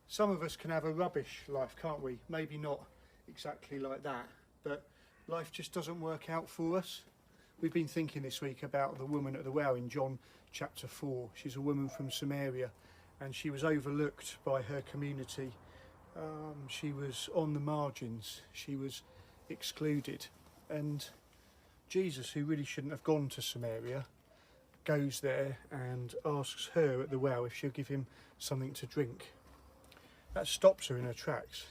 Some of us can have a rubbish life, can't we? Maybe not exactly like that, but life just doesn't work out for us. We've been thinking this week about the woman at the well in John chapter 4. She's a woman from Samaria, and she was overlooked by her community. She was on the margins. She was excluded. And Jesus, who really shouldn't have gone to Samaria, goes there and asks her at the well if she'll give him something to drink. That stops her in her tracks.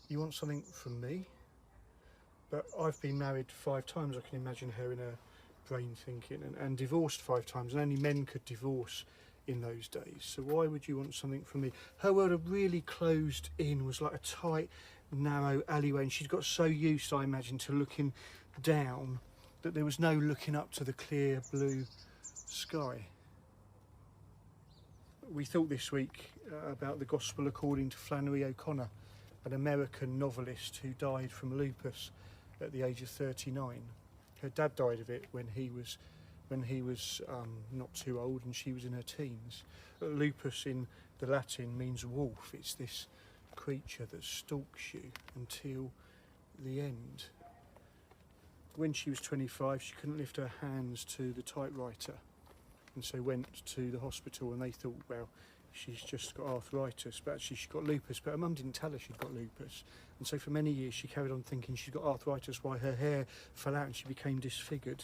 You want something from me? But I've been married 5 times. I can imagine her in her brain thinking, and divorced 5 times, and only men could divorce in those days. So why would you want something from me? Her world had really closed in, was like a tight, narrow alleyway, and she'd got so used, I imagine, to looking down that there was no looking up to the clear blue sky. We thought this week about the Gospel according to Flannery, an American novelist who died from lupus at the age of 39. Her dad died of it when he was not too old, and she was in her teens. Lupus in the Latin means wolf. It's this creature that stalks you until the end. When she was 25, she couldn't lift her hands to the typewriter, and so went to the hospital, and they thought, well, she's just got arthritis, but actually she's got lupus. But her mum didn't tell her she'd got lupus, and so for many years she carried on thinking she'd got arthritis while her hair fell out and she became disfigured.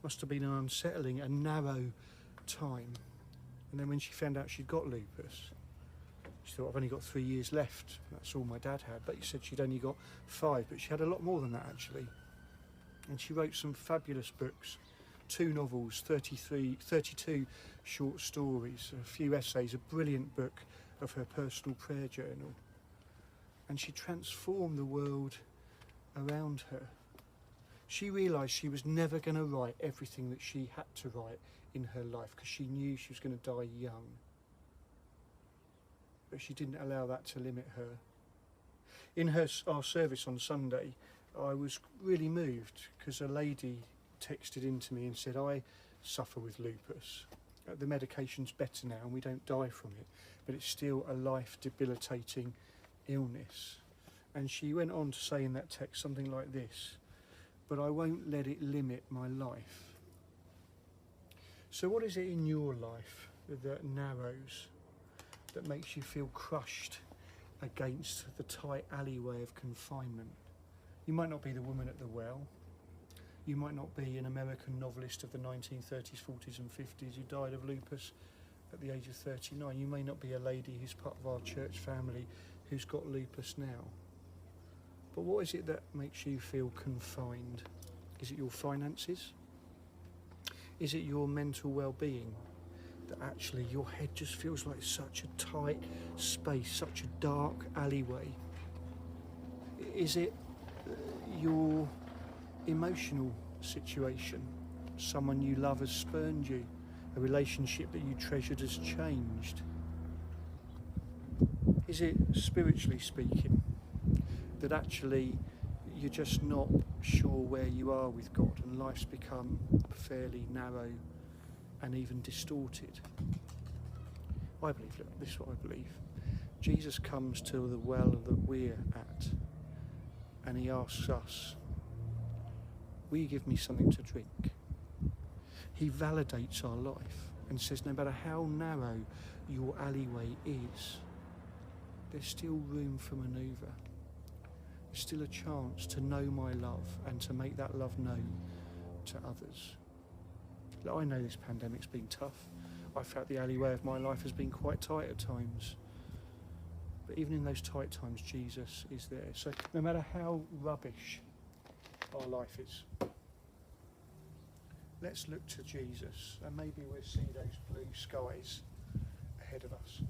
Must have been an unsettling and narrow time. And then when she found out she'd got lupus, she thought, I've only got 3 years left. That's all my dad had. But he said she'd only got 5, but she had a lot more than that actually. And she wrote some fabulous books, 2 novels, 32 short stories, a few essays, a brilliant book of her personal prayer journal. And she transformed the world around her. She realised she was never going to write everything that she had to write in her life, because she knew she was going to die young. But she didn't allow that to limit her. In our service on Sunday, I was really moved because a lady texted into me and said, I suffer with lupus. The medication's better now and we don't die from it, but it's still a life-debilitating illness. And she went on to say in that text something like this: but I won't let it limit my life. So what is it in your life that narrows, that makes you feel crushed against the tight alleyway of confinement? You might not be the woman at the well. You might not be an American novelist of the 1930s, 40s and 50s who died of lupus at the age of 39. You may not be a lady who's part of our church family who's got lupus now. But what is it that makes you feel confined? Is it your finances? Is it your mental well-being? That actually your head just feels like such a tight space, such a dark alleyway? Is it your emotional situation? Someone you love has spurned you. A relationship that you treasured has changed. Is it, spiritually speaking, that actually you're just not sure where you are with God and life's become fairly narrow and even distorted? I believe, look, this is what I believe. Jesus comes to the well that we're at, and he asks us, will you give me something to drink? He validates our life and says, no matter how narrow your alleyway is, there's still room for manoeuvre. There's still a chance to know my love and to make that love known to others. Look, I know this pandemic's been tough. I felt the alleyway of my life has been quite tight at times. But even in those tight times, Jesus is there. So no matter how rubbish our life is, let's look to Jesus, and maybe we'll see those blue skies ahead of us.